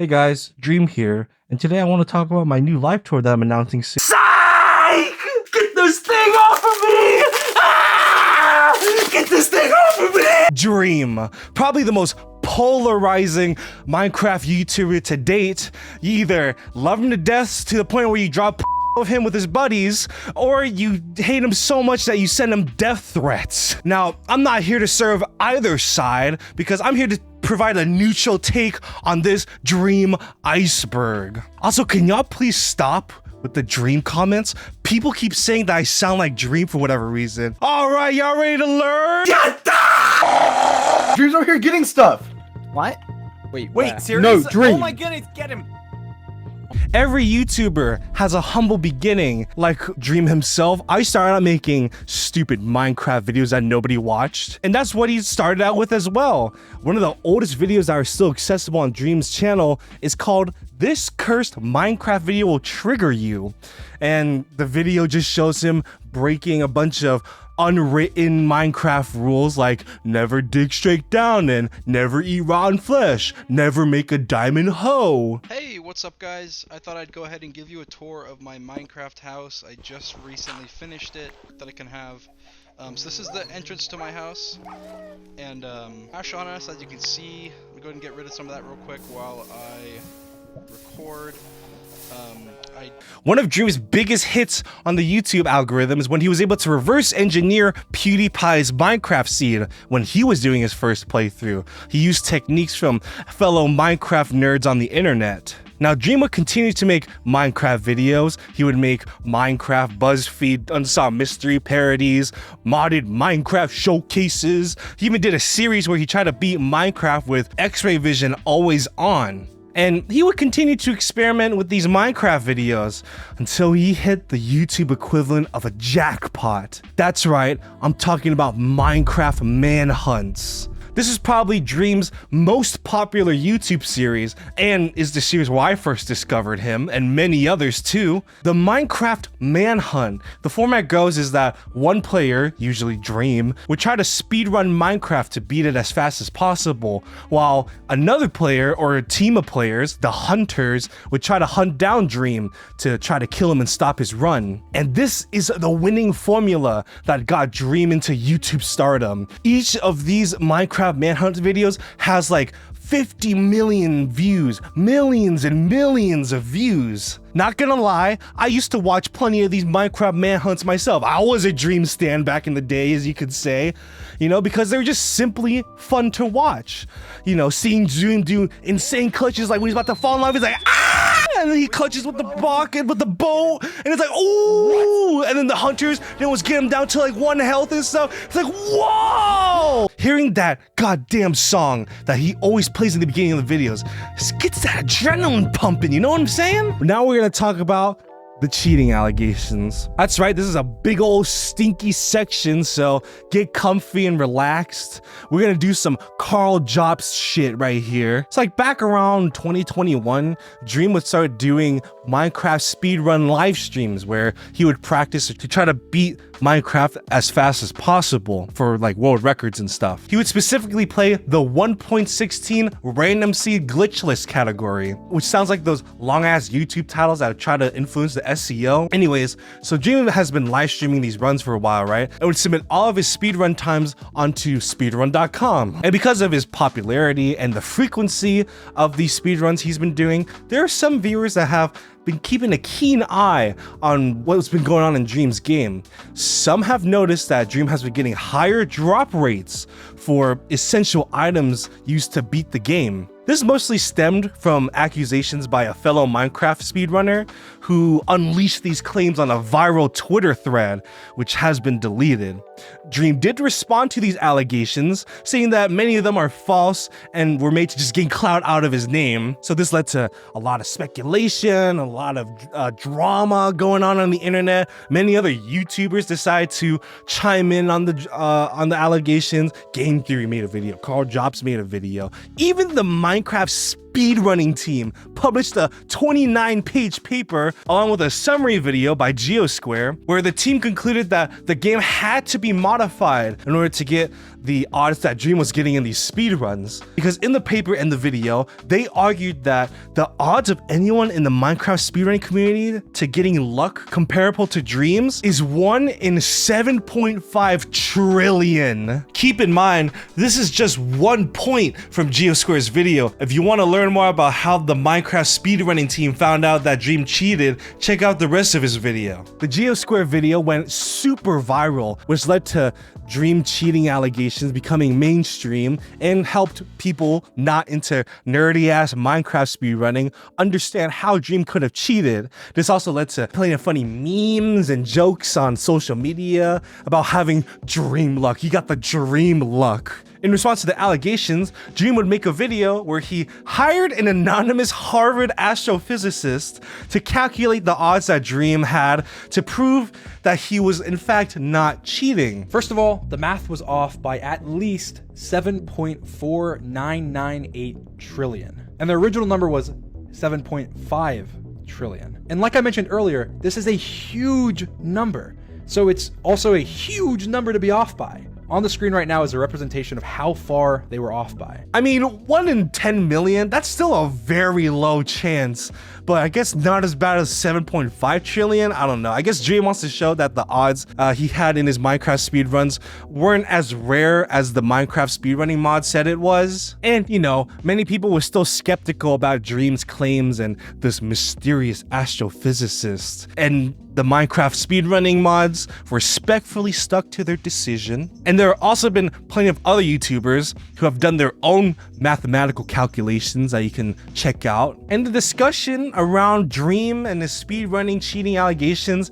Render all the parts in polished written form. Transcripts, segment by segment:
Hey guys, Dream here, and today I want to talk about my new live tour that I'm announcing soon. Psych! Get this thing off of me! Ah! Get this thing off of me! Dream, probably the most polarizing Minecraft YouTuber to date. You either love him to death to the point where you drop of him with his buddies, or you hate him so much that you send him death threats. Now, I'm not here to serve either side because I'm here to provide a neutral take on this Dream Iceberg. Also, can y'all please stop with the Dream comments? People keep saying that I sound like Dream for whatever reason. All right, y'all ready to learn? Dream's over here getting stuff. What? Wait, seriously? No, Dream. Oh my goodness, get him. Every YouTuber has a humble beginning. Like Dream himself, I started out making stupid Minecraft videos that nobody watched, and that's what he started out with as well. One of the oldest videos that are still accessible on Dream's channel is called "This Cursed Minecraft Video Will Trigger You," and the video just shows him breaking a bunch of unwritten Minecraft rules like never dig straight down and never eat rotten flesh, never make a diamond hoe. Hey, what's up guys? I thought I'd go ahead and give you a tour of my Minecraft house. I just recently finished it that I can have. So this is the entrance to my house, and hash on us, as you can see. We'll go ahead and get rid of some of that real quick while I record. One of Dream's biggest hits on the YouTube algorithm is when he was able to reverse engineer PewDiePie's Minecraft seed when he was doing his first playthrough. He used techniques from fellow Minecraft nerds on the internet. Now, Dream would continue to make Minecraft videos. He would make Minecraft BuzzFeed Unsolved Mystery parodies, modded Minecraft showcases. He even did a series where he tried to beat Minecraft with X-ray vision always on. And he would continue to experiment with these Minecraft videos until he hit the YouTube equivalent of a jackpot. That's right, I'm talking about Minecraft Manhunts. This is probably Dream's most popular YouTube series, and is the series where I first discovered him, and many others too. The Minecraft Manhunt. The format goes is that one player, usually Dream, would try to speedrun Minecraft to beat it as fast as possible, while another player or a team of players, the Hunters, would try to hunt down Dream to try to kill him and stop his run. And this is the winning formula that got Dream into YouTube stardom. Each of these Minecraft Manhunt videos has like 50 million views, millions and millions of views. Not gonna lie, I used to watch plenty of these Minecraft Manhunts myself. I was a Dream stan back in the day, as you could say, because they're just simply fun to watch. Seeing Dream do insane clutches, like when he's about to fall in love, he's like, ah! And then he clutches with the bucket, with the bow, and it's like, ooh! And then the Hunters, they almost get him down to like 1 health and stuff. It's like, whoa! Hearing that goddamn song that he always plays in the beginning of the videos, just gets that adrenaline pumping, you know what I'm saying? Now we're gonna talk about the cheating allegations. That's right, this is a big old stinky section, so get comfy and relaxed. We're gonna do some Carl Jobs shit right here. It's like back around 2021, Dream would start doing Minecraft speedrun live streams where he would practice to try to beat Minecraft as fast as possible for like world records and stuff. He would specifically play the 1.16 random seed glitchless category, which sounds like those long ass YouTube titles that try to influence the SEO. Anyways, so Dream has been live streaming these runs for a while, right? And would submit all of his speedrun times onto speedrun.com. And because of his popularity and the frequency of these speedruns he's been doing, there are some viewers that have been keeping a keen eye on what's been going on in Dream's game. Some have noticed that Dream has been getting higher drop rates for essential items used to beat the game. This mostly stemmed from accusations by a fellow Minecraft speedrunner who unleashed these claims on a viral Twitter thread, which has been deleted. Dream did respond to these allegations, saying that many of them are false and were made to just gain clout out of his name. So this led to a lot of speculation, a lot of drama going on the internet. Many other YouTubers decided to chime in on the allegations. Game Theory made a video. Carl Jobs made a video. Even the Minecraft speedrunning team published a 29-page paper along with a summary video by Geosquare, where the team concluded that the game had to be modified in order to get the odds that Dream was getting in these speedruns. Because in the paper and the video, they argued that the odds of anyone in the Minecraft speedrunning community to getting luck comparable to Dream's is 1 in 7.5 trillion. Keep in mind, this is just 1 point from Geosquare's video. If you want to learn more about how the Minecraft speedrunning team found out that Dream cheated, check out the rest of his video. The Geosquare video went super viral, which led to Dream cheating allegations becoming mainstream and helped people not into nerdy ass Minecraft speedrunning understand how Dream could have cheated. This also led to plenty of funny memes and jokes on social media about having Dream luck. He got the Dream luck. In response to the allegations, Dream would make a video where he hired an anonymous Harvard astrophysicist to calculate the odds that Dream had to prove that he was in fact not cheating. First of all, the math was off by at least 7.4998 trillion. And the original number was 7.5 trillion. And like I mentioned earlier, this is a huge number. So it's also a huge number to be off by. On the screen right now is a representation of how far they were off by. I mean, 1 in 10 million, that's still a very low chance, but I guess not as bad as 7.5 trillion. I don't know. I guess Dream wants to show that the odds he had in his Minecraft speedruns weren't as rare as the Minecraft speedrunning mod said it was. And, you know, many people were still skeptical about Dream's claims and this mysterious astrophysicist. And the Minecraft speedrunning mods respectfully stuck to their decision. And there have also been plenty of other YouTubers who have done their own mathematical calculations that you can check out. And the discussion around Dream and his speedrunning cheating allegations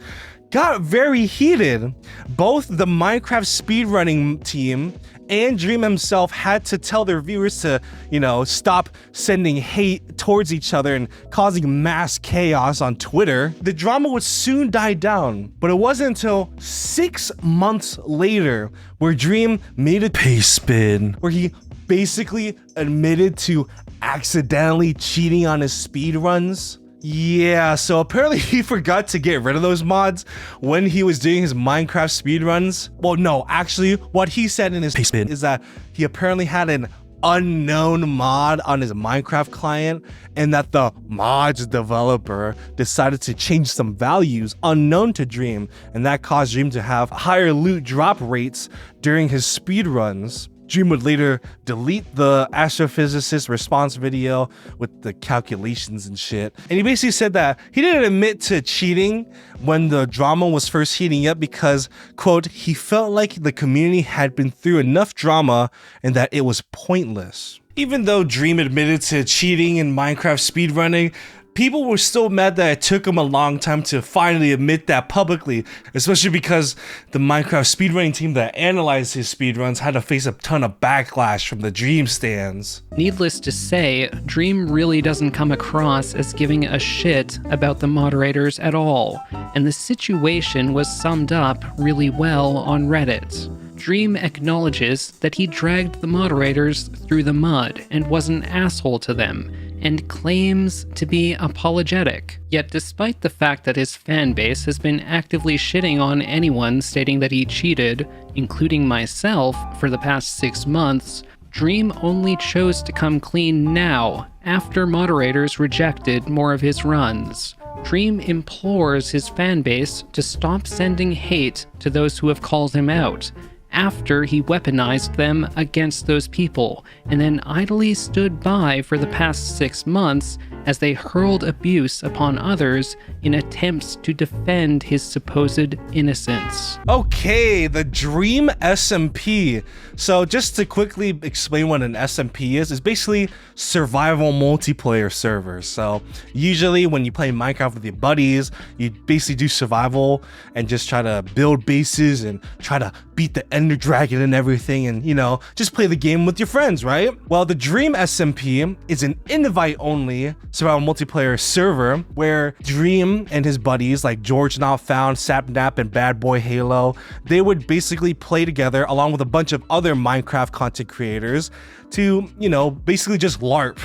got very heated. Both the Minecraft speedrunning team and Dream himself had to tell their viewers to, you know, stop sending hate towards each other and causing mass chaos on Twitter. The drama would soon die down, but it wasn't until 6 months later where Dream made a pace spin, where he basically admitted to accidentally cheating on his speedruns. Yeah, so apparently he forgot to get rid of those mods when he was doing his Minecraft speedruns. Well, no, actually, what he said in his pace spin is that he apparently had an unknown mod on his Minecraft client and that the mod's developer decided to change some values unknown to Dream, and that caused Dream to have higher loot drop rates during his speedruns. Dream would later delete the astrophysicist response video with the calculations and shit. And he basically said that he didn't admit to cheating when the drama was first heating up because, quote, he felt like the community had been through enough drama and that it was pointless. Even though Dream admitted to cheating in Minecraft speedrunning, people were still mad that it took him a long time to finally admit that publicly, especially because the Minecraft speedrunning team that analyzed his speedruns had to face a ton of backlash from the Dream stans. Needless to say, Dream really doesn't come across as giving a shit about the moderators at all, and the situation was summed up really well on Reddit. Dream acknowledges that he dragged the moderators through the mud and was an asshole to them, and claims to be apologetic. Yet despite the fact that his fanbase has been actively shitting on anyone stating that he cheated, including myself, for the past 6 months, Dream only chose to come clean now, after moderators rejected more of his runs. Dream implores his fanbase to stop sending hate to those who have called him out, after he weaponized them against those people, and then idly stood by for the past 6 months as they hurled abuse upon others in attempts to defend his supposed innocence. Okay, the Dream SMP. So just to quickly explain what an SMP is, it's basically survival multiplayer servers. So usually when you play Minecraft with your buddies, you basically do survival and just try to build bases and try to beat the Ender Dragon and everything and, you know, just play the game with your friends, right? Well, the Dream SMP is an invite-only survival multiplayer server where Dream and his buddies like George Not Found, Sapnap, and Bad Boy Halo, they would basically play together along with a bunch of other Minecraft content creators to, you know, basically just LARP,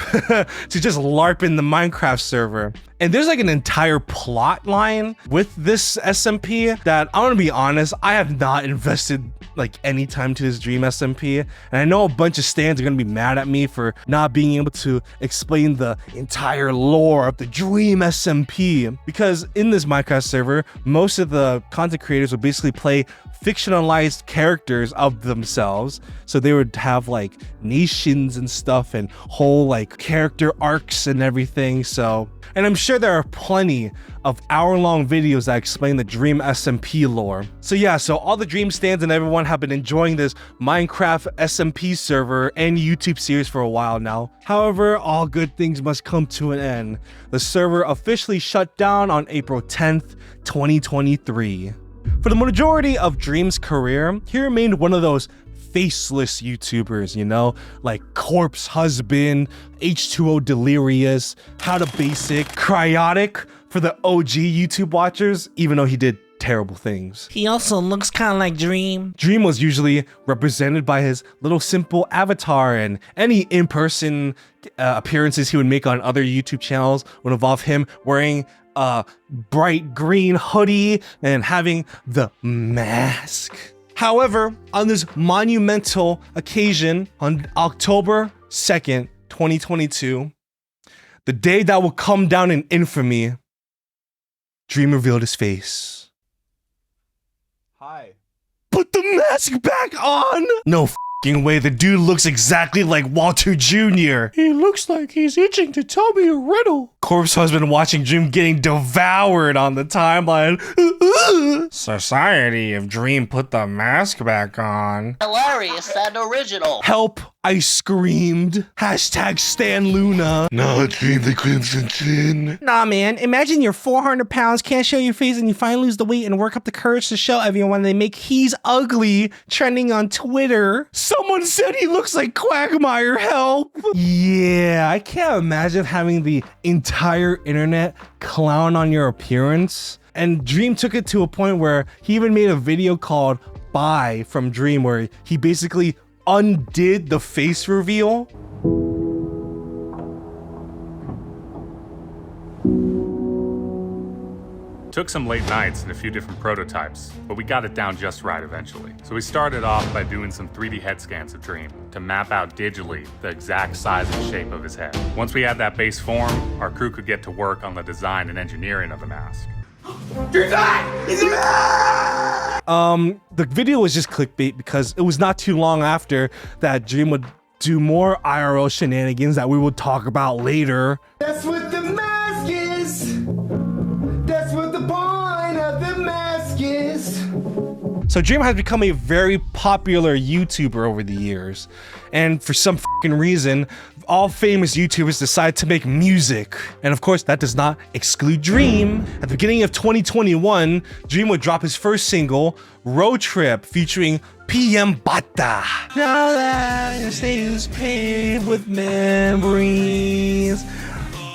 to just LARP in the Minecraft server. And there's like an entire plot line with this SMP that I'm gonna be honest, I have not invested like any time to this Dream SMP. And I know a bunch of stans are gonna be mad at me for not being able to explain the entire lore of the Dream SMP, because in this Minecraft server, most of the content creators would basically play fictionalized characters of themselves. So they would have like nations and stuff and whole like character arcs and everything. So, and I'm sure there are plenty of hour-long videos that explain the Dream SMP lore. So yeah, so all the Dream stans and everyone have been enjoying this Minecraft SMP server and YouTube series for a while now. However, all good things must come to an end. The server officially shut down on April 10th, 2023. For the majority of Dream's career, he remained one of those faceless YouTubers, you know, like Corpse Husband, H2O Delirious, How to Basic, Cryotic for the OG YouTube watchers, even though he did terrible things. He also looks kind of like Dream. Dream was usually represented by his little simple avatar, and any in-person appearances he would make on other YouTube channels would involve him wearing a bright green hoodie and having the mask. However, on this monumental occasion on October 2nd, 2022, the day that will come down in infamy, Dream revealed his face. Hi. Put the mask back on! No f***ing way, the dude looks exactly like Walter Jr. He looks like he's itching to tell me a riddle. Corpse Husband watching Dream getting devoured on the timeline. Society of Dream put the mask back on. Hilarious and original. Help, I screamed. Hashtag Stan Luna. No, Dream the Crimson Chin. Nah, man, imagine you're 400 pounds, can't show your face, and you finally lose the weight and work up the courage to show everyone they make he's ugly trending on Twitter. Someone said he looks like Quagmire, help. Yeah, I can't imagine having the entire internet clown on your appearance. And Dream took it to a point where he even made a video called Bye from Dream, where he basically undid the face reveal. Took some late nights and a few different prototypes, but we got it down just right eventually. So we started off by doing some 3D head scans of Dream to map out digitally the exact size and shape of his head. Once we had that base form, our crew could get to work on the design and engineering of the mask. The video was just clickbait because it was not too long after that Dream would do more IRL shenanigans that we will talk about later. That's what the mask is. That's what the point of the mask is. So Dream has become a very popular YouTuber over the years. And for some fucking reason, all famous YouTubers decide to make music. And of course, that does not exclude Dream. At the beginning of 2021, Dream would drop his first single, Road Trip, featuring PM Bata. Now that the state is paved with memories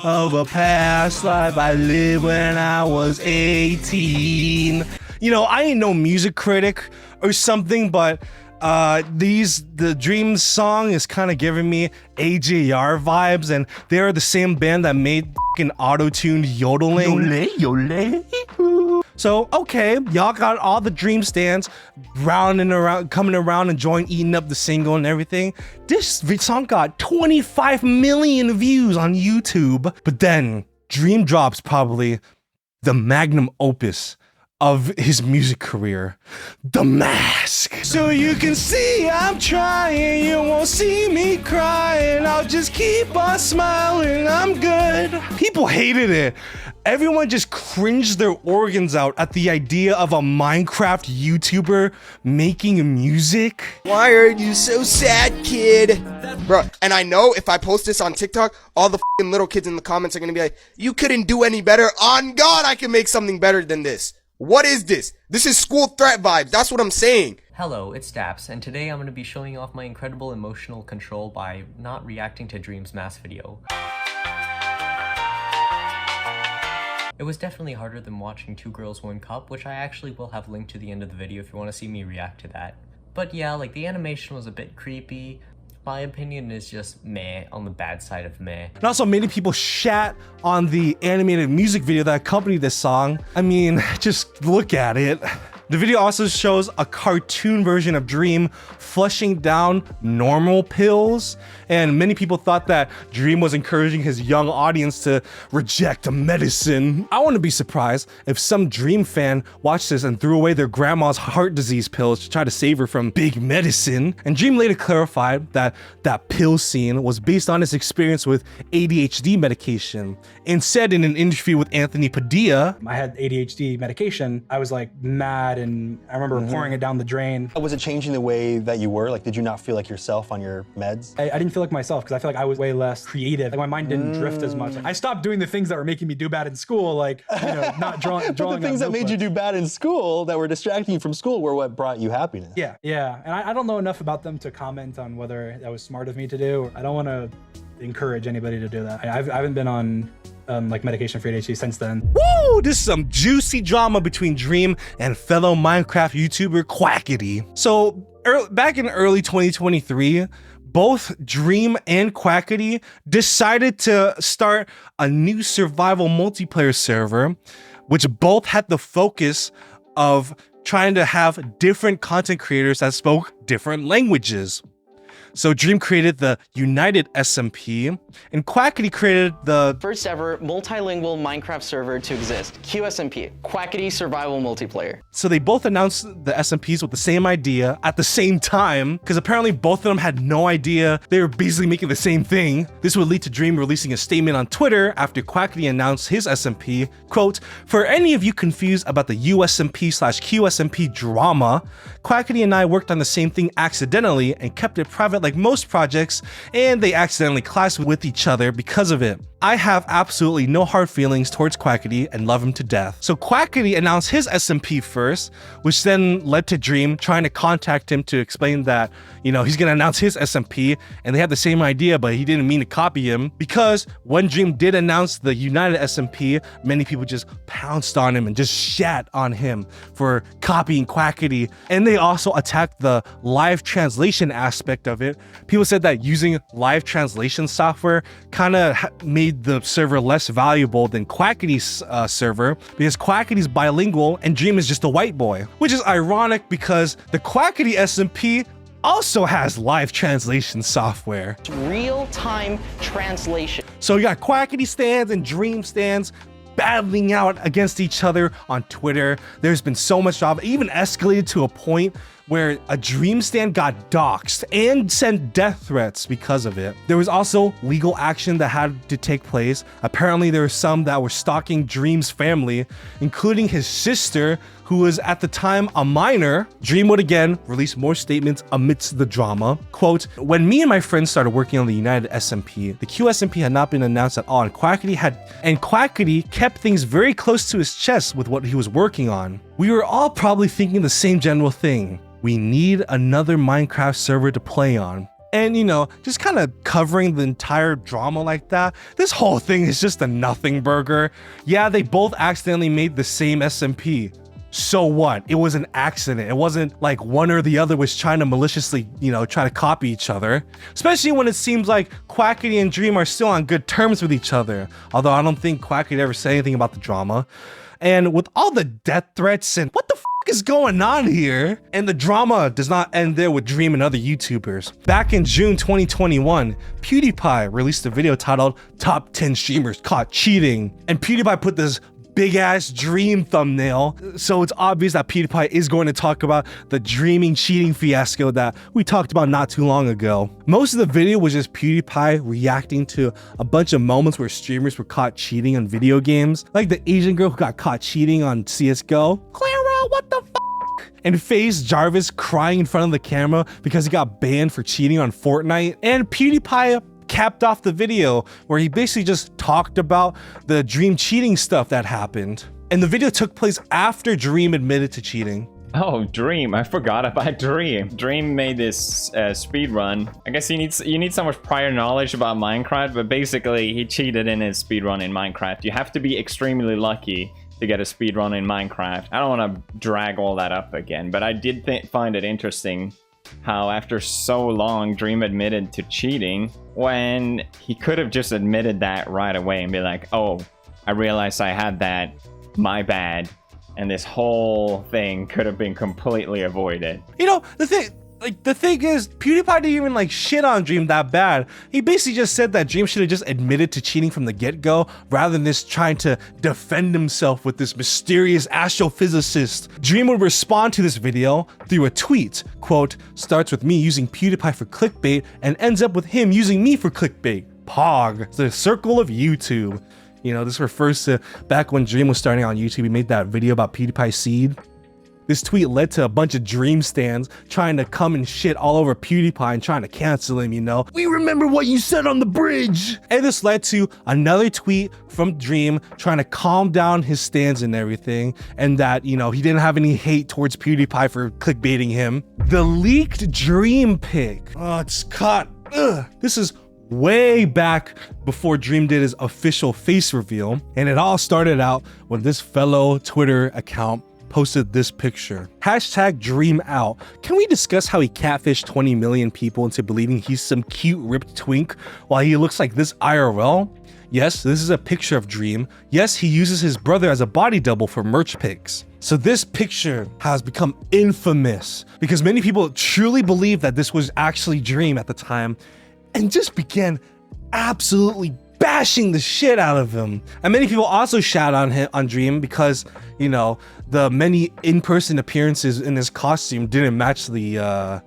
of a past life I lived when I was 18. You know, I ain't no music critic or something, but the Dream song is kind of giving me AJR vibes, and they're the same band that made fucking auto-tuned yodeling. Yole. So, okay, y'all got all the Dream stands rounding around, coming around, enjoying eating up the single and everything. This song got 25 million views on YouTube. But then Dream drops probably the magnum opus of his music career, The Mask. So you can see I'm trying, you won't see me crying, I'll just keep on smiling, I'm good. People hated it. Everyone just cringed their organs out at the idea of a Minecraft YouTuber making music. Why are you so sad, kid? Bro, and I know if I post this on TikTok, all the f***ing little kids in the comments are gonna be like, you couldn't do any better. On God, I can make something better than this. What is this? This is school threat vibes. That's what I'm saying. Hello, it's Daps, and today I'm going to be showing off my incredible emotional control by not reacting to Dream's mass video. It was definitely harder than watching 2 Girls 1 Cup, which I actually will have linked to the end of the video if you want to see me react to that. But yeah, like, the animation was a bit creepy. My opinion is just meh, on the bad side of meh. And also many people shat on the animated music video that accompanied this song. I mean, just look at it. The video also shows a cartoon version of Dream flushing down normal pills, and many people thought that Dream was encouraging his young audience to reject medicine. I wouldn't be surprised if some Dream fan watched this and threw away their grandma's heart disease pills to try to save her from big medicine. And Dream later clarified that that pill scene was based on his experience with ADHD medication, and said in an interview with Anthony Padilla, I had ADHD medication. I was like mad, and I remember pouring it down the drain. Was it changing the way that you were? Like, did you not feel like yourself on your meds? I didn't feel like myself because I feel like I was way less creative. Like, my mind didn't drift as much. I stopped doing the things that were making me do bad in school, like, you know, not drawing. But the things that made you do bad in school, that were distracting you from school, were what brought you happiness. Yeah, yeah. And I don't know enough about them to comment on whether that was smart of me to do. I don't want to encourage anybody to do that. I haven't been on like medication for ADHD since then. woo, this is some juicy drama between Dream and fellow Minecraft YouTuber Quackity. So back in early 2023, both Dream and Quackity decided to start a new survival multiplayer server, which both had the focus of trying to have different content creators that spoke different languages. So Dream created the United SMP, and Quackity created the first ever multilingual Minecraft server to exist, QSMP, Quackity Survival Multiplayer. So they both announced the SMPs with the same idea at the same time, because apparently both of them had no idea they were basically making the same thing. This would lead to Dream releasing a statement on Twitter after Quackity announced his SMP, quote, "For any of you confused about the USMP/QSMP drama, Quackity and I worked on the same thing accidentally and kept it private like most projects, and they accidentally clashed with each other because of it. I have absolutely no hard feelings towards Quackity and love him to death." So Quackity announced his SMP first, which then led to Dream trying to contact him to explain that, you know, he's gonna announce his SMP, and they had the same idea, but he didn't mean to copy him, because when Dream did announce the United SMP, many people just pounced on him and just shat on him for copying Quackity. And they also attacked the live translation aspect of it. People said that using live translation software kind of made the server less valuable than Quackity's server, because Quackity's bilingual and Dream is just a white boy, which is ironic because the Quackity SMP also has live translation software. Real-time translation. So you got Quackity stands and Dream stands battling out against each other on Twitter. There's been so much drama, even escalated to a point where a Dream stan got doxxed and sent death threats because of it. There was also legal action that had to take place. Apparently there were some that were stalking Dream's family, including his sister, who was at the time a minor. Dream would again release more statements amidst the drama. Quote, "When me and my friends started working on the United SMP, the QSMP had not been announced at all, and Quackity kept things very close to his chest with what he was working on. We were all probably thinking the same general thing. We need another Minecraft server to play on." And, you know, just kind of covering the entire drama like that, this whole thing is just a nothing burger. Yeah, they both accidentally made the same SMP. So what? It was an accident. It wasn't like one or the other was trying to maliciously, you know, try to copy each other. Especially when it seems like Quackity and Dream are still on good terms with each other. Although I don't think Quackity ever said anything about the drama. And with all the death threats and what the f is going on here? And the drama does not end there with Dream and other YouTubers. Back in June 2021, PewDiePie released a video titled "Top 10 Streamers Caught Cheating." And PewDiePie put this big ass Dream thumbnail, so it's obvious that PewDiePie is going to talk about the dreaming cheating fiasco that we talked about not too long ago. Most of the video was just PewDiePie reacting to a bunch of moments where streamers were caught cheating on video games, like the Asian girl who got caught cheating on CSGO. Clara, what the f? And FaZe Jarvis crying in front of the camera because he got banned for cheating on Fortnite. And PewDiePie capped off the video where he basically just talked about the Dream cheating stuff that happened. And the video took place after Dream admitted to cheating. Oh, Dream. I forgot about Dream. Dream made this speed run. I guess you need so much prior knowledge about Minecraft, but basically he cheated in his speed run in Minecraft. You have to be extremely lucky to get a speed run in Minecraft. I don't want to drag all that up again, but I did find it interesting how after so long Dream admitted to cheating when he could have just admitted that right away and be like, oh, I realized I had that, my bad. And this whole thing could have been completely avoided. You know, the thing is, PewDiePie didn't even like shit on Dream that bad. He basically just said that Dream should have just admitted to cheating from the get-go rather than just trying to defend himself with this mysterious astrophysicist. Dream would respond to this video through a tweet, quote, starts with me using PewDiePie for clickbait and ends up with him using me for clickbait. Pog, the circle of YouTube. You know, this refers to back when Dream was starting on YouTube. He made that video about PewDiePie Seed. This tweet led to a bunch of Dream stans trying to come and shit all over PewDiePie and trying to cancel him, you know. We remember what you said on the bridge. And this led to another tweet from Dream trying to calm down his stans and everything. And that, you know, he didn't have any hate towards PewDiePie for clickbaiting him. The leaked Dream pic. Oh, it's caught. Ugh. This is way back before Dream did his official face reveal, and it all started out when this fellow Twitter account posted this picture. Hashtag Dream Out. Can we discuss how he catfished 20 million people into believing he's some cute ripped twink while he looks like this IRL? Yes, this is a picture of Dream. Yes, he uses his brother as a body double for merch pics. So this picture has become infamous because many people truly believe that this was actually Dream at the time and just began absolutely bashing the shit out of him. And many people also shout on Dream because, you know, the many in-person appearances in his costume didn't match the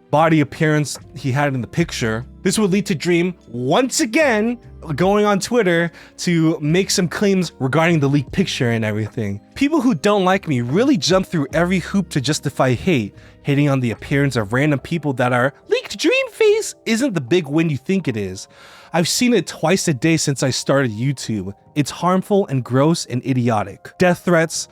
body appearance he had in the picture. This would lead to Dream once again going on Twitter to make some claims regarding the leaked picture and everything. People who don't like me really jump through every hoop to justify hate, hating on the appearance of random people that are leaked Dream face isn't the big win you think it is. I've seen it twice a day since I started YouTube. It's harmful and gross and idiotic. Death threats,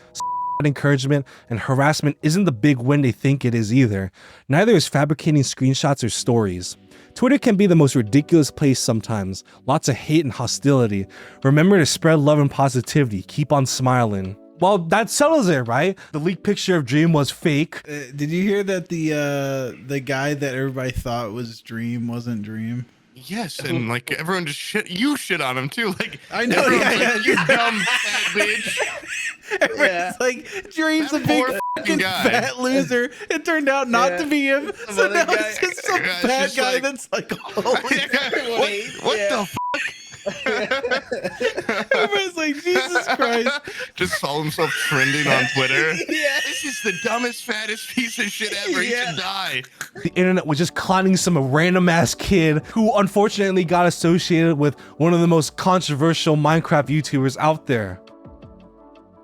encouragement, and harassment isn't the big win they think it is either. Neither is fabricating screenshots or stories. Twitter can be the most ridiculous place sometimes. Lots of hate and hostility. Remember to spread love and positivity. Keep on smiling. Well, that settles it, right? The leaked picture of Dream was fake. Did you hear that the guy that everybody thought was Dream wasn't Dream? Yes, and like everyone just shit on him too. Like I know, yeah, like, you dumb fat bitch. Everyone's like, Dream's a big fucking fat loser. It turned out not to be him. So now it's just some fat guy like, that's like, holy what the fuck? Everyone's like, Jesus Christ. Just saw himself trending on Twitter. Yeah. This is the dumbest, fattest piece of shit ever. He should die. The internet was just clowning some random ass kid who unfortunately got associated with one of the most controversial Minecraft YouTubers out there.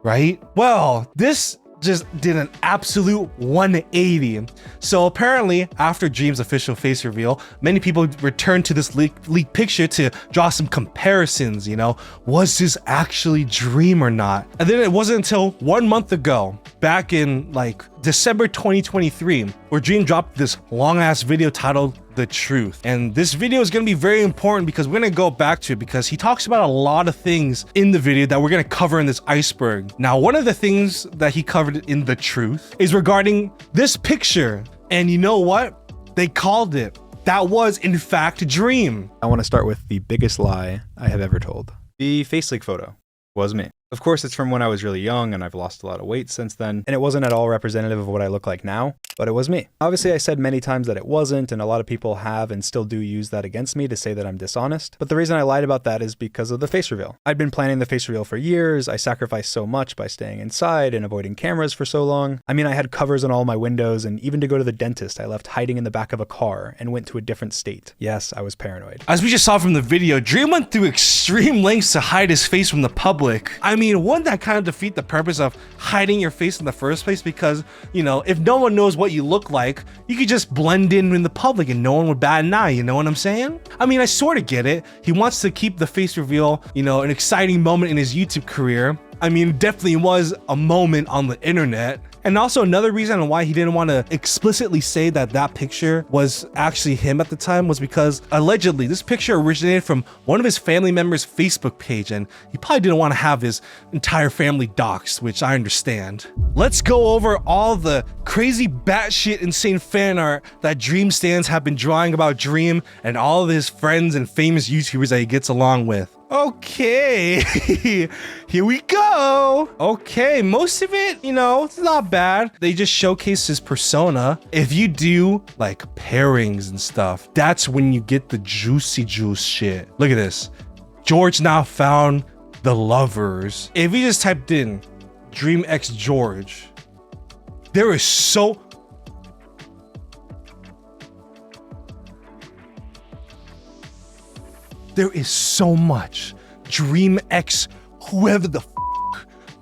Right? Well, this just did an absolute 180. So apparently, after Dream's official face reveal, many people returned to this leaked picture to draw some comparisons, you know, was this actually Dream or not? And then it wasn't until 1 month ago, back in like December 2023, where Dream dropped this long ass video titled The Truth. And this video is going to be very important because we're going to go back to it because he talks about a lot of things in the video that we're going to cover in this iceberg. Now, one of the things that he covered in The Truth is regarding this picture. And you know what? They called it. That was in fact Dream. I want to start with the biggest lie I have ever told. The face leak photo was me. Of course, it's from when I was really young and I've lost a lot of weight since then, and it wasn't at all representative of what I look like now, but it was me. Obviously, I said many times that it wasn't, and a lot of people have and still do use that against me to say that I'm dishonest, but the reason I lied about that is because of the face reveal. I'd been planning the face reveal for years. I sacrificed so much by staying inside and avoiding cameras for so long. I mean, I had covers on all my windows, and even to go to the dentist, I left hiding in the back of a car and went to a different state. Yes, I was paranoid. As we just saw from the video, Dream went through extreme lengths to hide his face from the public. I mean, wouldn't that kind of defeat the purpose of hiding your face in the first place? Because, you know, if no one knows what you look like, you could just blend in the public and no one would bat an eye, you know what I'm saying? I mean, I sort of get it. He wants to keep the face reveal, you know, an exciting moment in his YouTube career. I mean, it definitely was a moment on the internet. And also another reason why he didn't want to explicitly say that that picture was actually him at the time was because allegedly this picture originated from one of his family members' Facebook page, and he probably didn't want to have his entire family doxxed, which I understand. Let's go over all the crazy batshit insane fan art that Dream stands have been drawing about Dream and all of his friends and famous YouTubers that he gets along with. Okay, here we go. Okay, most of it, you know, it's not bad. They just showcase his persona. If you do like pairings and stuff, that's when you get the juicy juice shit. Look at this. George now found the lovers. If you just typed in Dream X George, there is so... There is so much Dream X, whoever the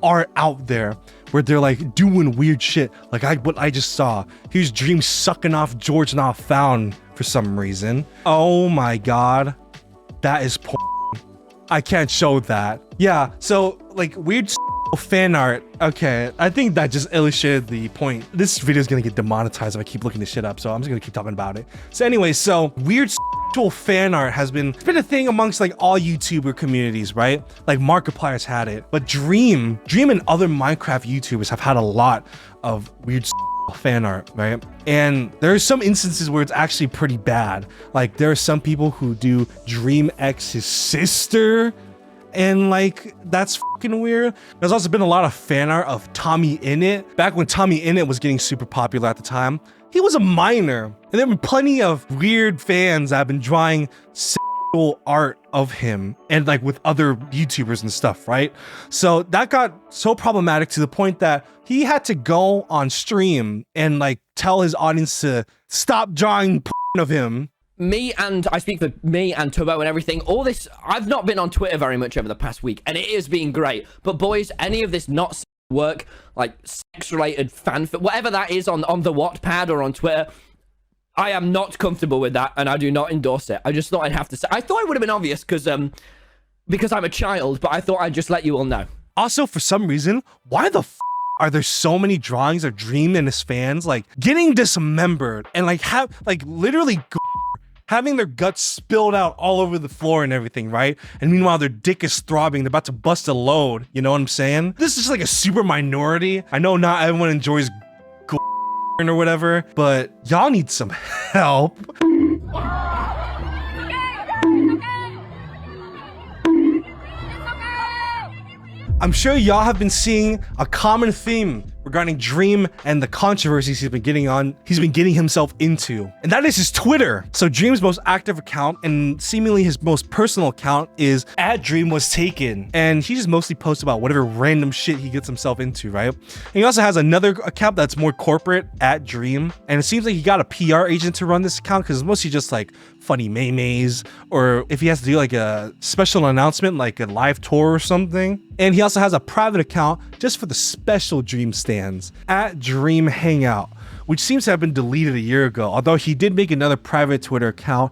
are out there, where they're like doing weird shit. Like what I just saw. Here's Dream sucking off George Not Found for some reason. Oh my god. That is porn. I can't show that. Yeah, so like weird fan art. Okay, I think that just illustrated the point. This video is gonna get demonetized if I keep looking this shit up, so I'm just gonna keep talking about it. So anyway, so weird fan art has been a thing amongst like all YouTuber communities, right? Like Markiplier's had it, but Dream and other Minecraft YouTubers have had a lot of weird fan art, right? And there are some instances where it's actually pretty bad. Like there are some people who do Dream X's sister, and like that's fucking weird. There's also been a lot of fan art of Tommy Innit. Back when Tommy Innit was getting super popular at the time, he was a minor, and there have been plenty of weird fans that have been drawing sexual art of him and like with other YouTubers and stuff, right? So that got so problematic to the point that he had to go on stream and like tell his audience to stop drawing of him. I speak for me and Turbo and everything, all this, I've not been on Twitter very much over the past week, and it is being great. But boys, any of this not work, like sex-related fanfic, whatever that is on the Wattpad or on Twitter, I am not comfortable with that, and I do not endorse it. I just thought I'd have to say. I thought it would have been obvious because I'm a child, but I thought I'd just let you all know. Also, for some reason, why the are there so many drawings of Dream and his fans like getting dismembered and like literally having their guts spilled out all over the floor and everything, right? And meanwhile, their dick is throbbing. They're about to bust a load. You know what I'm saying? This is like a super minority. I know not everyone enjoys or whatever, but y'all need some help. I'm sure y'all have been seeing a common theme regarding Dream and the controversies he's been getting himself into. And that is his Twitter. So Dream's most active account and seemingly his most personal account is @DreamWasTaken. And he just mostly posts about whatever random shit he gets himself into, right? And he also has another account that's more corporate, @Dream. And it seems like he got a PR agent to run this account because it's mostly just like funny memes, or if he has to do like a special announcement, like a live tour or something. And he also has a private account just for the special Dream stands, @Dream Hangout, which seems to have been deleted a year ago, although he did make another private Twitter account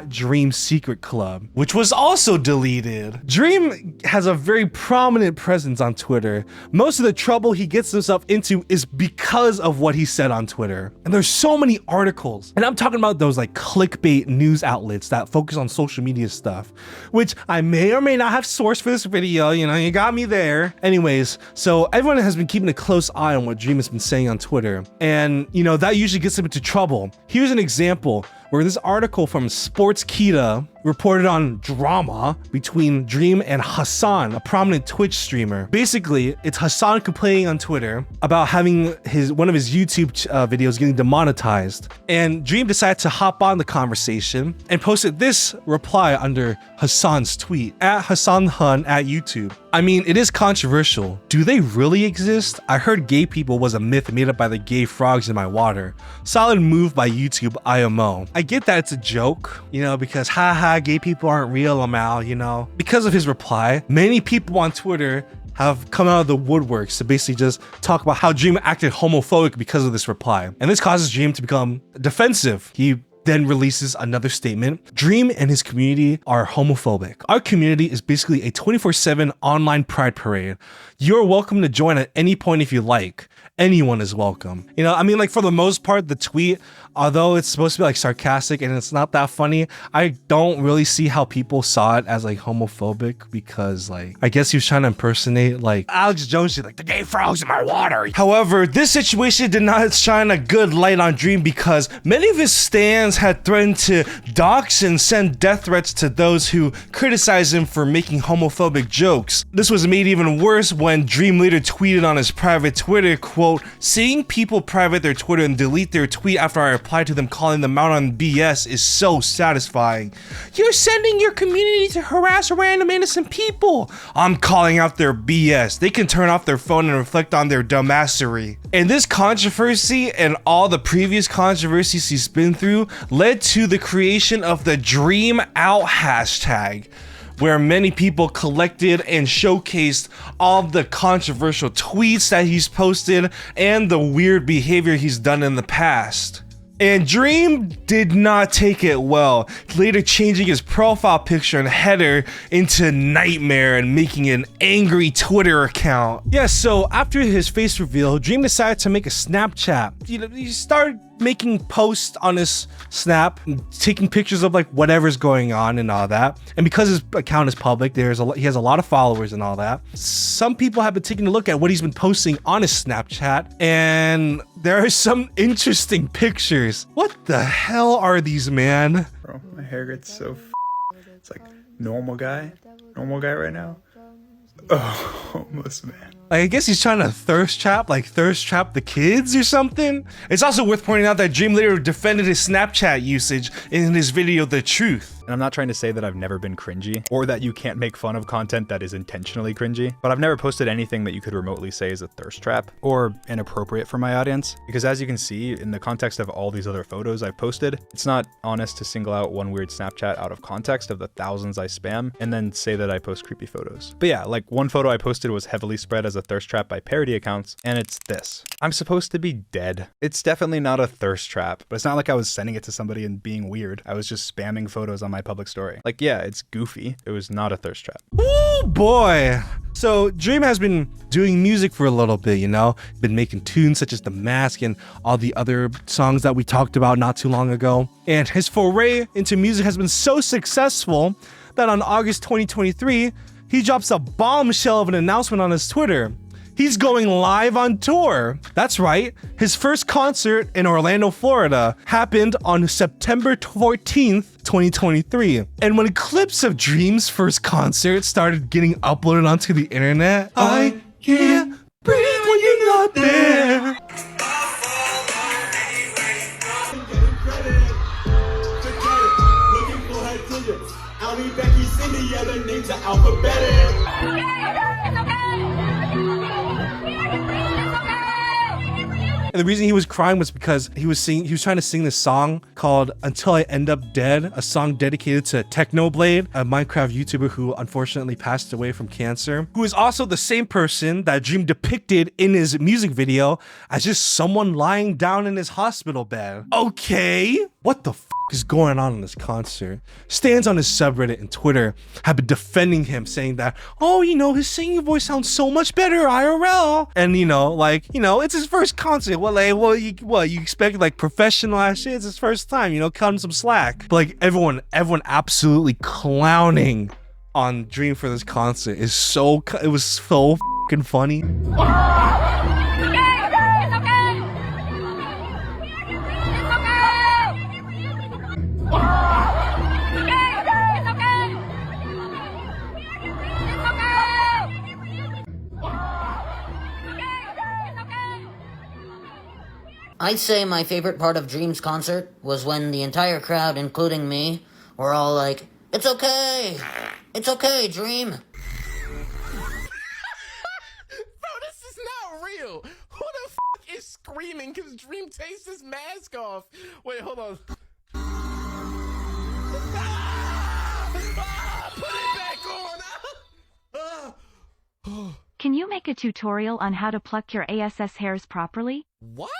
@Dream Secret Club, which was also deleted. Dream has a very prominent presence on Twitter. Most of the trouble he gets himself into is because of what he said on Twitter. And there's so many articles, and I'm talking about those like clickbait news outlets that focus on social media stuff, which I may or may not have sourced for this video, you know, you got me there. Anyways, so everyone has been keeping a close eye on what Dream has been saying on Twitter, and you know, that usually gets him into trouble. Here's an example where this article from Sportskita reported on drama between Dream and Hassan, a prominent Twitch streamer. Basically, it's Hassan complaining on Twitter about having one of his YouTube videos getting demonetized. And Dream decided to hop on the conversation and posted this reply under Hassan's tweet, @HassanHun @YouTube. I mean, it is controversial. Do they really exist? I heard gay people was a myth made up by the gay frogs in my water. Solid move by YouTube IMO. I get that it's a joke, you know, because haha, gay people aren't real, Amal, you know. Because of his reply, many people on Twitter have come out of the woodworks to basically just talk about how Dream acted homophobic because of this reply. And this causes Dream to become defensive. He then releases another statement. Dream and his community are homophobic. Our community is basically a 24/7 online pride parade. You're welcome to join at any point if you like. anyone is welcome. You know, I mean, like for the most part, the tweet, although it's supposed to be like sarcastic and it's not that funny, I don't really see how people saw it as like homophobic, because like, I guess he was trying to impersonate like Alex Jones shit, like the gay frogs in my water. However, this situation did not shine a good light on Dream, because many of his stans had threatened to dox and send death threats to those who criticized him for making homophobic jokes. This was made even worse when Dream later tweeted on his private Twitter, quote, "Seeing people private their Twitter and delete their tweet after I replied to them calling them out on BS is so satisfying. You're sending your community to harass random innocent people. I'm calling out their BS. They can turn off their phone and reflect on their dumbassery." And this controversy and all the previous controversies he's been through led to the creation of the Dream Out hashtag, where many people collected and showcased all the controversial tweets that he's posted and the weird behavior he's done in the past. And Dream did not take it well, later changing his profile picture and header into Nightmare and making an angry Twitter account. Yeah, so after his face reveal, Dream decided to make a Snapchat. You know, he started making posts on his Snap, taking pictures of like whatever's going on and all that. And because his account is public, he has a lot of followers and all that. Some people have been taking a look at what he's been posting on his Snapchat, and there are some interesting pictures. What the hell are these, man? Bro, my hair gets so it's like normal guy right now. Oh, almost, man. Like, I guess he's trying to thirst trap the kids or something. It's also worth pointing out that Dream later defended his Snapchat usage in his video The Truth. And I'm not trying to say that I've never been cringy, or that you can't make fun of content that is intentionally cringy, but I've never posted anything that you could remotely say is a thirst trap or inappropriate for my audience. Because as you can see, in the context of all these other photos I've posted, it's not honest to single out one weird Snapchat out of context of the thousands I spam and then say that I post creepy photos. But yeah, like one photo I posted was heavily spread as a thirst trap by parody accounts, and it's this. I'm supposed to be dead. It's definitely not a thirst trap, but it's not like I was sending it to somebody and being weird. I was just spamming photos on my public story. Like, yeah, it's goofy. It was not a thirst trap. Oh boy. So Dream has been doing music for a little bit, you know, been making tunes such as The Mask and all the other songs that we talked about not too long ago. And his foray into music has been so successful that on August 2023, he drops a bombshell of an announcement on his Twitter. He's going live on tour. That's right. His first concert in Orlando, Florida happened on September 14th, 2023. And when clips of Dream's first concert started getting uploaded onto the internet, I can't breathe when you're not there. And the reason he was crying was because he was trying to sing this song called Until I End Up Dead, a song dedicated to Technoblade, a Minecraft YouTuber who unfortunately passed away from cancer, who is also the same person that Dream depicted in his music video as just someone lying down in his hospital bed. Okay, what the f is going on in this concert? Stans on his subreddit and Twitter have been defending him, saying that, oh, you know, his singing voice sounds so much better IRL. And, you know, like, you know, it's his first concert. You expect like professional ass shit? It's his first time, you know, cut him some slack. But like everyone absolutely clowning on Dream for this concert is it was so fucking funny. I'd say my favorite part of Dream's concert was when the entire crowd, including me, were all like, "It's okay! It's okay, Dream!" Bro, this is not real! Who the f*** is screaming because Dream takes his mask off? Wait, hold on. Put it back on! Can you make a tutorial on how to pluck your ASS hairs properly? What?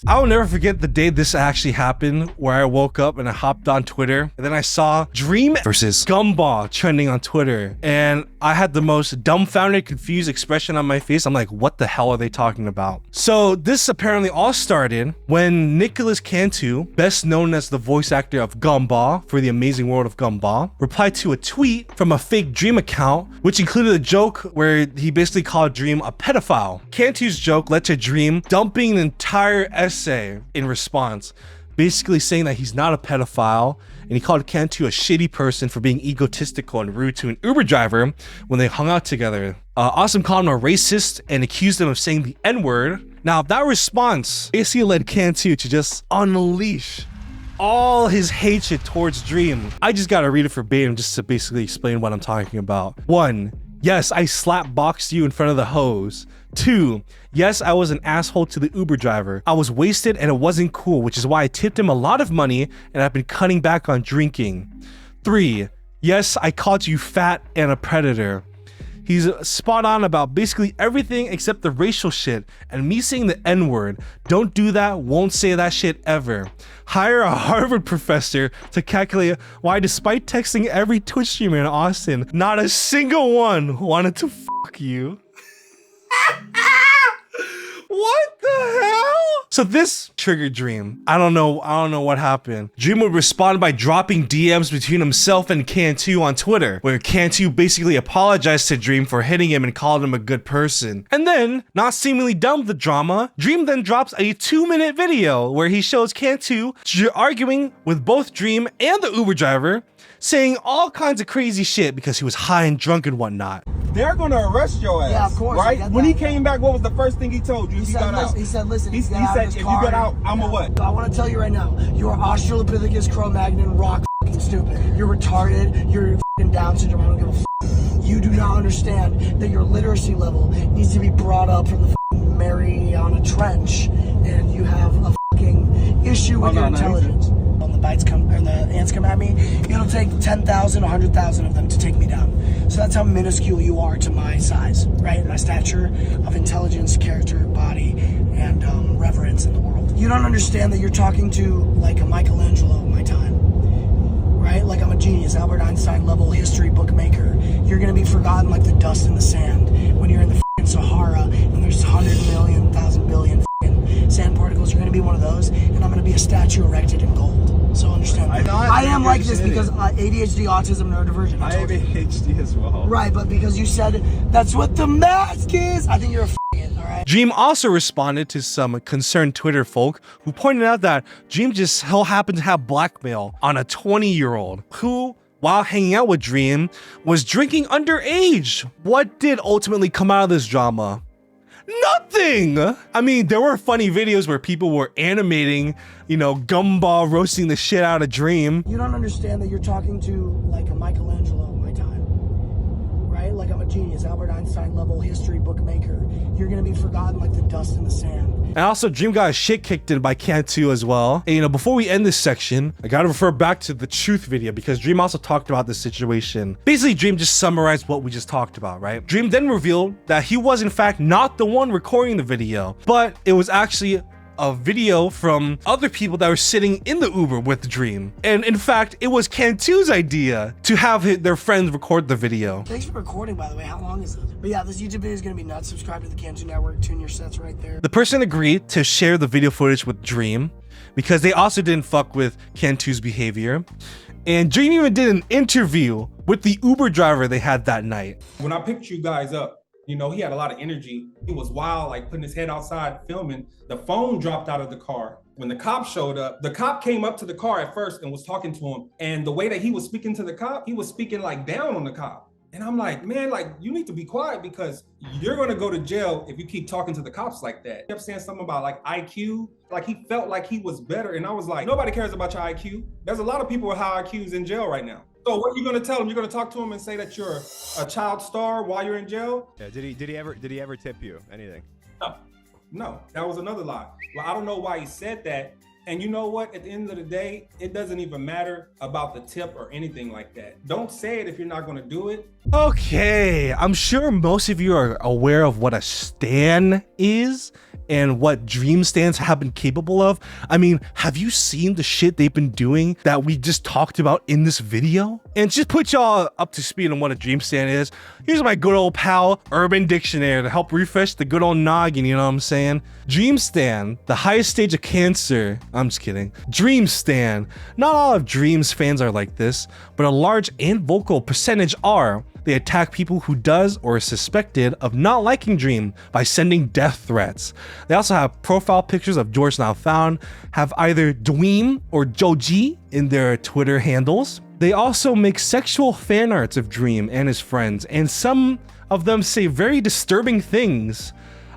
I'll never forget the day this actually happened, where I woke up and I hopped on Twitter, and then I saw Dream versus Gumball trending on Twitter, and I had the most dumbfounded, confused expression on my face. I'm like, what the hell are they talking about? So this apparently all started when Nicholas Cantu, best known as the voice actor of Gumball for The Amazing World of Gumball, replied to a tweet from a fake Dream account, which included a joke where he basically called Dream a pedophile. Cantu's joke led to Dream dumping an entire essay in response, basically saying that he's not a pedophile, and he called Cantu a shitty person for being egotistical and rude to an Uber driver when they hung out together. Awesome called him a racist and accused him of saying the N-word. Now, that response basically led Cantu to just unleash all his hatred towards Dream. I just gotta read it verbatim just to basically explain what I'm talking about. 1. Yes, I slap boxed you in front of the hose. 2. Yes, I was an asshole to the Uber driver. I was wasted and it wasn't cool, which is why I tipped him a lot of money and I've been cutting back on drinking. 3. Yes, I called you fat and a predator. He's spot on about basically everything except the racial shit and me saying the N-word. Don't do that, won't say that shit ever. Hire a Harvard professor to calculate why despite texting every Twitch streamer in Austin, not a single one wanted to fuck you. What the hell? So this triggered Dream. I don't know what happened. Dream would respond by dropping DMs between himself and Cantu on Twitter, where Cantu basically apologized to Dream for hitting him and called him a good person. And then, not seemingly done with the drama, Dream then drops a 2-minute video where he shows Cantu arguing with both Dream and the Uber driver, saying all kinds of crazy shit because he was high and drunk and whatnot. They're gonna arrest your ass. Yeah, of course. Right? When he came back, what was the first thing he told you? He said, listen, he said, if you get out, I'm a what? I want to tell you right now, you are Australopithecus Cro-Magnon rock fucking stupid. You're retarded. You're fucking Down syndrome. I don't give a f. You do not understand that your literacy level needs to be brought up from the fucking Mariana Trench, and you have a fucking issue with your intelligence. When the bites come or the ants come at me, it'll take 10,000, 100,000 of them to take me down. So that's how minuscule you are to my size, right? My stature of intelligence, character, body, and reverence in the world. You don't understand that you're talking to like a Michelangelo of my time, right? Like I'm a genius, Albert Einstein level history bookmaker. You're gonna be forgotten like the dust in the sand when you're in the f***ing Sahara and there's 100 million, 1,000 billion f***ing sand particles. You're gonna be one of those, and I'm gonna be a statue erected in gold. So understand that. I am like this because ADHD, autism, neurodivergent. I have ADHD as well. Right, but because you said that's what the mask is, I think you're a f***ing, all right? Dream also responded to some concerned Twitter folk who pointed out that Dream just so happened to have blackmail on a 20-year-old who, while hanging out with Dream, was drinking underage. What did ultimately come out of this drama? Nothing! I mean, there were funny videos where people were animating, you know, Gumball roasting the shit out of Dream. You don't understand that you're talking to like a Michelangelo of my time, right? Like I'm a genius, Albert Einstein level history bookmaker. You're gonna be forgotten like the dust in the sand. And also, Dream got his shit kicked in by Cantu as well. And, you know, before we end this section, I gotta refer back to the truth video because Dream also talked about this situation. Basically, Dream just summarized what we just talked about, right? Dream then revealed that he was in fact not the one recording the video, but it was actually a video from other people that were sitting in the Uber with Dream. And in fact, it was Cantu's idea to have their friends record the video. Thanks for recording, by the way. How long is it? But yeah, this YouTube video is gonna be nuts. Subscribe to the Cantu Network. Tune your sets right there. The person agreed to share the video footage with Dream because they also didn't fuck with Cantu's behavior. And Dream even did an interview with the Uber driver they had that night. When I picked you guys up, you know, he had a lot of energy. He was wild, like putting his head outside filming. The phone dropped out of the car. When the cop showed up, the cop came up to the car at first and was talking to him. And the way that he was speaking to the cop, he was speaking like down on the cop. And I'm like, man, like you need to be quiet because you're gonna go to jail if you keep talking to the cops like that. He kept saying something about like IQ, like he felt like he was better. And I was like, nobody cares about your IQ. There's a lot of people with high IQs in jail right now. So what are you gonna tell him? You're gonna talk to him and say that you're a child star while you're in jail? Yeah, did he ever tip you anything? No, that was another lie. Well, I don't know why he said that. And you know what? At the end of the day, it doesn't even matter about the tip or anything like that. Don't say it if you're not gonna do it. Okay, I'm sure most of you are aware of what a stan is. and what Dream stands have been capable of. I mean, have you seen the shit they've been doing that we just talked about in this video? And just put y'all up to speed on what a Dream stand is, here's my good old pal Urban Dictionary to help refresh the good old noggin, you know what I'm saying? Dream stand, the highest stage of cancer. I'm just kidding. Dream stand. Not all of Dream's fans are like this, but a large and vocal percentage are. They attack people who does or is suspected of not liking Dream by sending death threats. They also have profile pictures of George Now Found, have either Dweem or Joji in their Twitter handles. They also make sexual fan arts of Dream and his friends, and some of them say very disturbing things.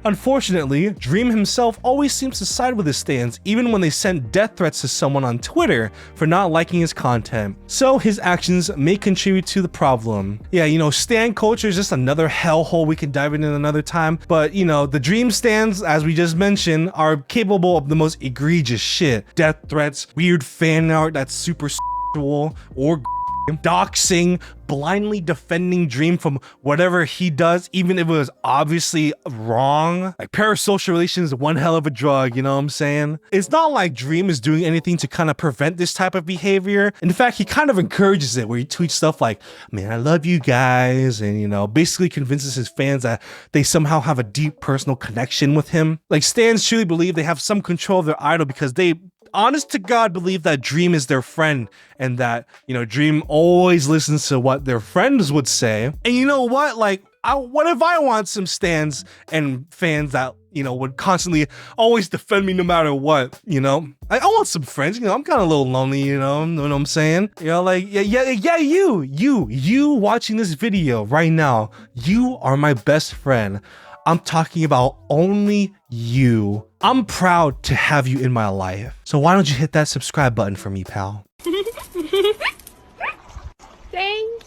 Unfortunately, Dream himself always seems to side with his stans, even when they send death threats to someone on Twitter for not liking his content. So his actions may contribute to the problem. Yeah, you know, stan culture is just another hellhole we can dive into another time, but you know, the Dream stans, as we just mentioned, are capable of the most egregious shit. Death threats, weird fan art that's super sexual, or doxing, blindly defending Dream from whatever he does, even if it was obviously wrong. Like, parasocial relations is one hell of a drug, you know what I'm saying? It's not like Dream is doing anything to kind of prevent this type of behavior. In fact, he kind of encourages it, where he tweets stuff like, man, I love you guys, and you know, basically convinces his fans that they somehow have a deep personal connection with him. Like, stans truly believe they have some control of their idol because they honest to God believe that Dream is their friend, and that, you know, Dream always listens to what their friends would say. And you know what? Like, what if I want some stans and fans that, you know, would constantly always defend me no matter what, you know? I want some friends, you know, I'm kind of a little lonely, you know what I'm saying? You know, like, yeah, you watching this video right now, you are my best friend. I'm talking about only you. I'm proud to have you in my life. So why don't you hit that subscribe button for me, pal? Thank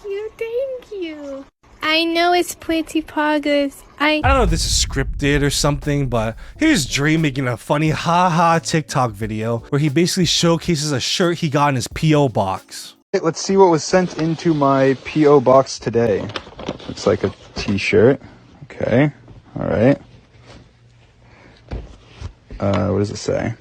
you. I know it's pretty progress. I don't know if this is scripted or something, but here's Dream making a funny haha TikTok video where he basically showcases a shirt he got in his P.O. box. Let's see what was sent into my P.O. box today. Looks like a t-shirt. Okay. All right. What does it say?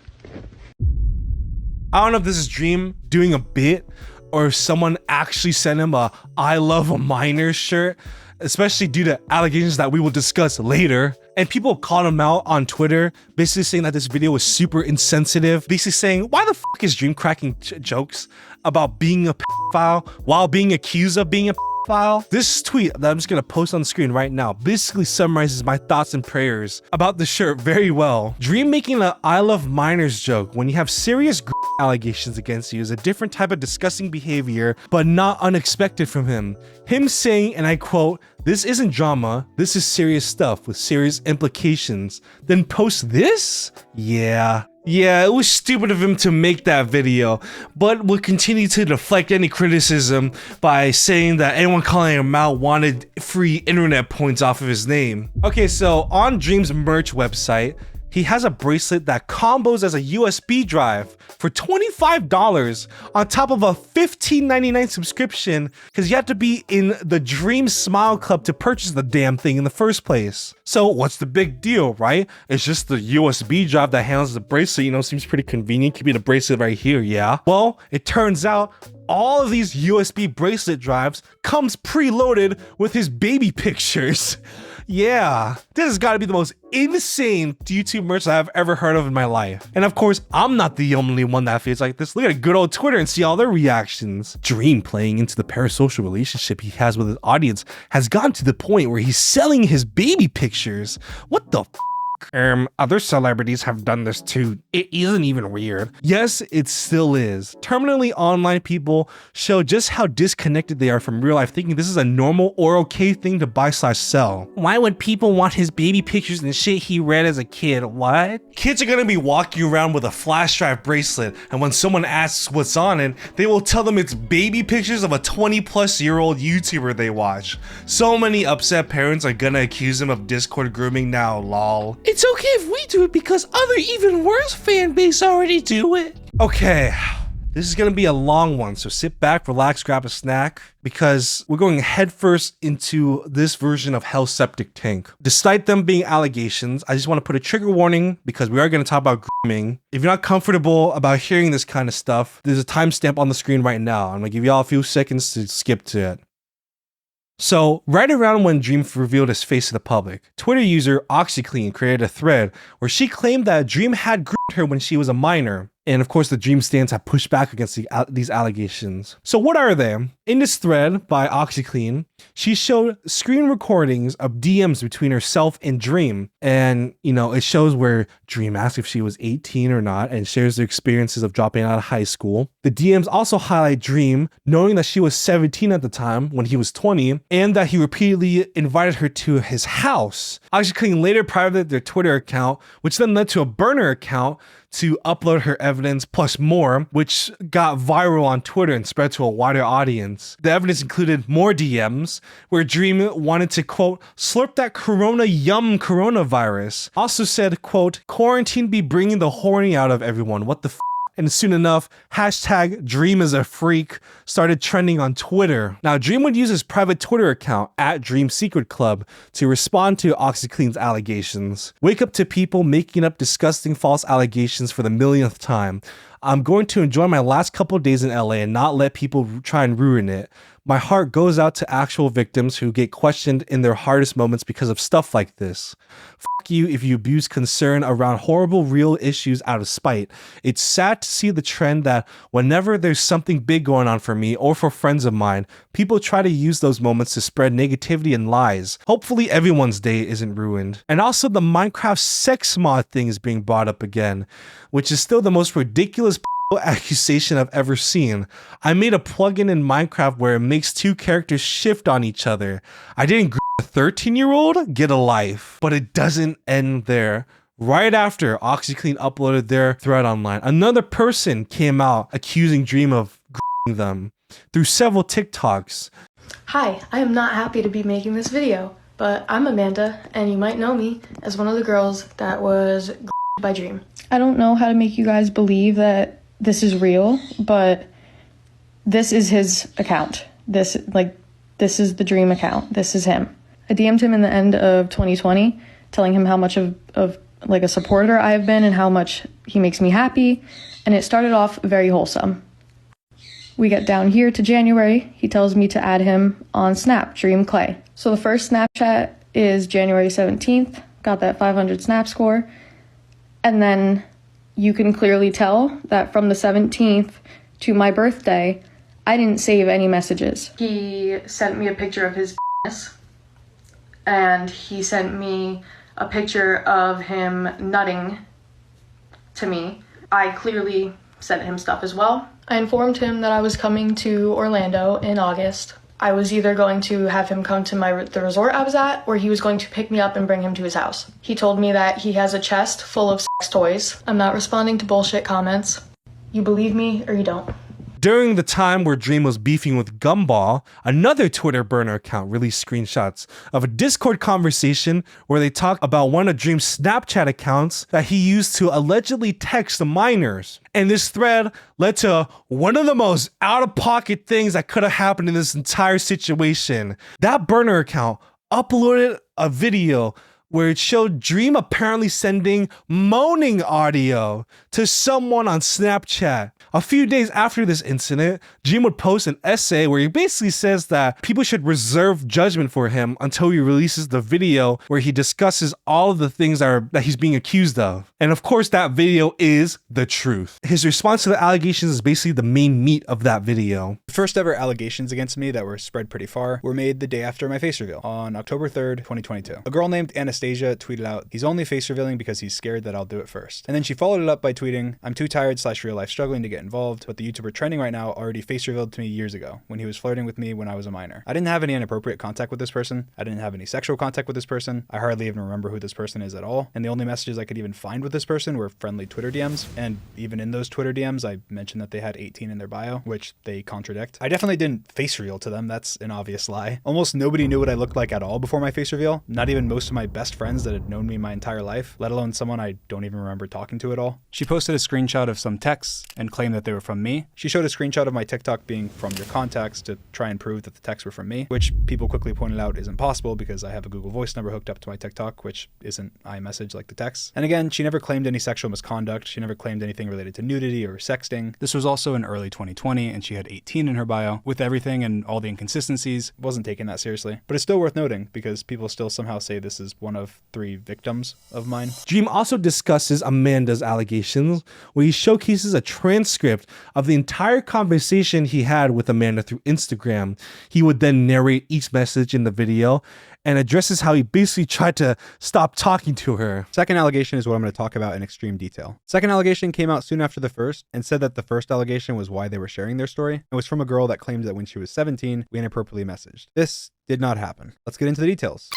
I don't know if this is Dream doing a bit or if someone actually sent him a I love a minor shirt, especially due to allegations that we will discuss later. And people called him out on Twitter, basically saying that this video was super insensitive, basically saying, why the fuck is Dream cracking jokes about being a pedophile while being accused of being a pedophile? This tweet that I'm just gonna post on the screen right now basically summarizes my thoughts and prayers about the shirt very well. Dream making an I love minors joke when you have serious allegations against you is a different type of disgusting behavior, but not unexpected from him. Him saying, and I quote, "This isn't drama, this is serious stuff with serious implications," then post this? Yeah, it was stupid of him to make that video, but will continue to deflect any criticism by saying that anyone calling him out wanted free internet points off of his name. Okay, so on Dream's merch website, he has a bracelet that combos as a USB drive for $25 on top of a $15.99 subscription, because you have to be in the Dream Smile Club to purchase the damn thing in the first place. So what's the big deal, right? It's just the USB drive that handles the bracelet, you know, seems pretty convenient, keeping the bracelet right here, yeah? Well, it turns out all of these USB bracelet drives comes preloaded with his baby pictures. Yeah, this has got to be the most insane YouTube merch I've ever heard of in my life. And of course, I'm not the only one that feels like this. Look at good old Twitter and see all their reactions. Dream, playing into the parasocial relationship he has with his audience, has gotten to the point where he's selling his baby pictures. What the f? Other celebrities have done this too. It isn't even weird. Yes, it still is. Terminally online people show just how disconnected they are from real life, thinking this is a normal or okay thing to buy/sell. Why would people want his baby pictures and shit he read as a kid? What? Kids are gonna be walking around with a flash drive bracelet, and when someone asks what's on it, they will tell them it's baby pictures of a 20-plus-year-old YouTuber they watch. So many upset parents are gonna accuse him of Discord grooming now, lol. It's okay if we do it because other even worse fan base already do it. Okay, This is going to be a long one, so sit back, relax, grab a snack, because we're going headfirst into this version of Hell's Septic Tank. Despite them being allegations, I just want to put a trigger warning because we are going to talk about grooming. If you're not comfortable about hearing this kind of stuff, there's a timestamp on the screen right now. I'm going to give y'all a few seconds to skip to it. So, right around when Dream revealed his face to the public, Twitter user OxyClean created a thread where she claimed that Dream had groomed her when she was a minor. And of course, the Dream stans have pushed back against these allegations. So what are they? In this thread by OxyClean, she showed screen recordings of DMs between herself and Dream. And, you know, it shows where Dream asked if she was 18 or not and shares their experiences of dropping out of high school. The DMs also highlight Dream knowing that she was 17 at the time when he was 20 and that he repeatedly invited her to his house. OxyClean later privated their Twitter account, which then led to a burner account to upload her evidence plus more, which got viral on Twitter and spread to a wider audience. The evidence included more DMs where Dream wanted to, quote, slurp that corona yum coronavirus. Also said, quote, quarantine be bringing the horny out of everyone. What the f? And soon enough, hashtag Dream is a freak started trending on Twitter. Now, Dream would use his private Twitter account at Dream Secret Club to respond to OxyClean's allegations. Wake up to people making up disgusting false allegations for the millionth time. I'm going to enjoy my last couple of days in LA and not let people try and ruin it. My heart goes out to actual victims who get questioned in their hardest moments because of stuff like this. Fuck you if you abuse concern around horrible real issues out of spite. It's sad to see the trend that whenever there's something big going on for me or for friends of mine, people try to use those moments to spread negativity and lies. Hopefully everyone's day isn't ruined. And also the Minecraft sex mod thing is being brought up again, which is still the most ridiculous accusation I've ever seen. I made a plugin in Minecraft where it makes two characters shift on each other. I didn't a 13-year-old get a life, but it doesn't end there. Right after OxyClean uploaded their thread online, another person came out accusing Dream of them through several TikToks. Hi, I am not happy to be making this video, but I'm Amanda, and you might know me as one of the girls that was by Dream. I don't know how to make you guys believe that this is real, but this is his account. This is the Dream account. This is him. I DM'd him in the end of 2020, telling him how much of like a supporter I have been and how much he makes me happy, and it started off very wholesome. We get down here to January, he tells me to add him on Snap, Dream Clay. So the first Snapchat is January 17th, got that 500 Snap score, and then you can clearly tell that from the 17th to my birthday, I didn't save any messages. He sent me a picture of his penis, and he sent me a picture of him nutting to me. I clearly sent him stuff as well. I informed him that I was coming to Orlando in August. I was either going to have him come to the resort I was at, or he was going to pick me up and bring him to his house. He told me that he has a chest full of sex toys. I'm not responding to bullshit comments. You believe me or you don't. During the time where Dream was beefing with Gumball, another Twitter burner account released screenshots of a Discord conversation where they talk about one of Dream's Snapchat accounts that he used to allegedly text the minors. And this thread led to one of the most out-of-pocket things that could have happened in this entire situation. That burner account uploaded a video where it showed Dream apparently sending moaning audio to someone on Snapchat. A few days after this incident, Dream would post an essay where he basically says that people should reserve judgment for him until he releases the video where he discusses all of the things that he's being accused of. And of course, that video is the truth. His response to the allegations is basically the main meat of that video. The first ever allegations against me that were spread pretty far were made the day after my face reveal, on October 3rd, 2022. A girl named Anastasia tweeted out, "He's only face revealing because he's scared that I'll do it first." And then she followed it up by tweeting, "I'm too tired / real life struggling to get involved, but the YouTuber trending right now already face revealed to me years ago when he was flirting with me when I was a minor. I didn't have any inappropriate contact with this person. I didn't have any sexual contact with this person. I hardly even remember who this person is at all. And the only messages I could even find with this person were friendly Twitter DMs. And even in those Twitter DMs, I mentioned that they had 18 in their bio, which they contradict. I definitely didn't face reveal to them. That's an obvious lie. Almost nobody knew what I looked like at all before my face reveal. Not even most of my best best friends that had known me my entire life, let alone someone I don't even remember talking to at all. She posted a screenshot of some texts and claimed that they were from me. She showed a screenshot of my TikTok being from your contacts to try and prove that the texts were from me, which people quickly pointed out isn't possible because I have a Google Voice number hooked up to my TikTok, which isn't iMessage like the text. And again, she never claimed any sexual misconduct. She never claimed anything related to nudity or sexting. This was also in early 2020 and she had 18 in her bio. With everything and all the inconsistencies, wasn't taken that seriously. But it's still worth noting because people still somehow say this is one of 3 victims of mine. Dream also discusses Amanda's allegations, where he showcases a transcript of the entire conversation he had with Amanda through Instagram. He would then narrate each message in the video and addresses how he basically tried to stop talking to her. Second allegation is what I'm going to talk about in extreme detail. Second allegation came out soon after the first and said that the first allegation was why they were sharing their story. It was from a girl that claimed that when she was 17, we inappropriately messaged. This did not happen. Let's get into the details.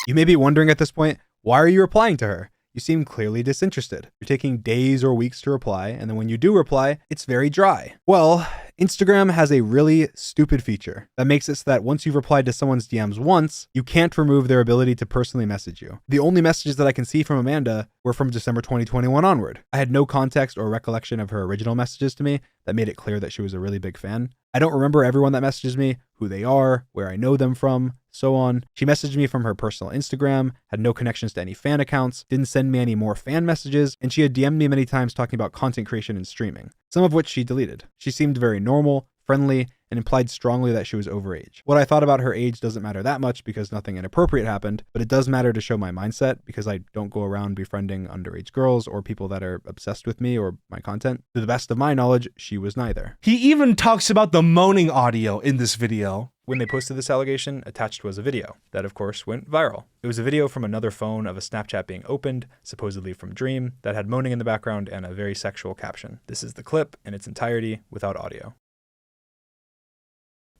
You may be wondering at this point, why are you replying to her? You seem clearly disinterested. You're taking days or weeks to reply, and then when you do reply, it's very dry. Well, Instagram has a really stupid feature that makes it so that once you've replied to someone's DMs once, you can't remove their ability to personally message you. The only messages that I can see from Amanda were from December 2021 onward. I had no context or recollection of her original messages to me that made it clear that she was a really big fan. I don't remember everyone that messages me, who they are, where I know them from, so on. She messaged me from her personal Instagram, had no connections to any fan accounts, didn't send me any more fan messages, and she had DM'd me many times talking about content creation and streaming, some of which she deleted. She seemed very normal, friendly, and implied strongly that she was overage. What I thought about her age doesn't matter that much because nothing inappropriate happened, but it does matter to show my mindset because I don't go around befriending underage girls or people that are obsessed with me or my content. To the best of my knowledge, she was neither. He even talks about the moaning audio in this video. When they posted this allegation, attached was a video that, of course, went viral. It was a video from another phone of a Snapchat being opened, supposedly from Dream, that had moaning in the background and a very sexual caption. This is the clip in its entirety without audio.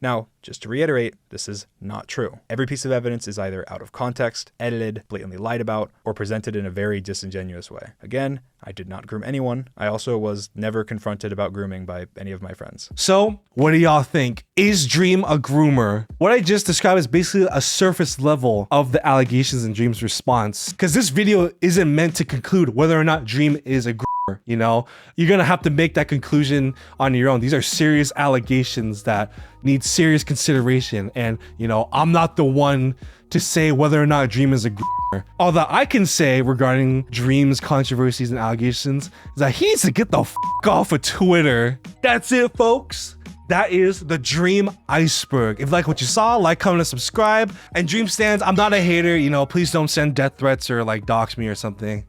Now, just to reiterate, this is not true. Every piece of evidence is either out of context, edited, blatantly lied about, or presented in a very disingenuous way. Again, I did not groom anyone. I also was never confronted about grooming by any of my friends. So, what do y'all think? Is Dream a groomer? What I just described is basically a surface level of the allegations in Dream's response. Because this video isn't meant to conclude whether or not Dream is a groomer. You know, you're gonna have to make that conclusion on your own. These are serious allegations that need serious consideration, and you know, I'm not the one to say whether or not Dream is a groomer. All that I can say regarding Dream's controversies and allegations is that he needs to get the f off of Twitter. That's it, folks. That is the Dream Iceberg. If you like what you saw, like, comment, and subscribe. And Dream stands, I'm not a hater, you know, please don't send death threats or like dox me or something.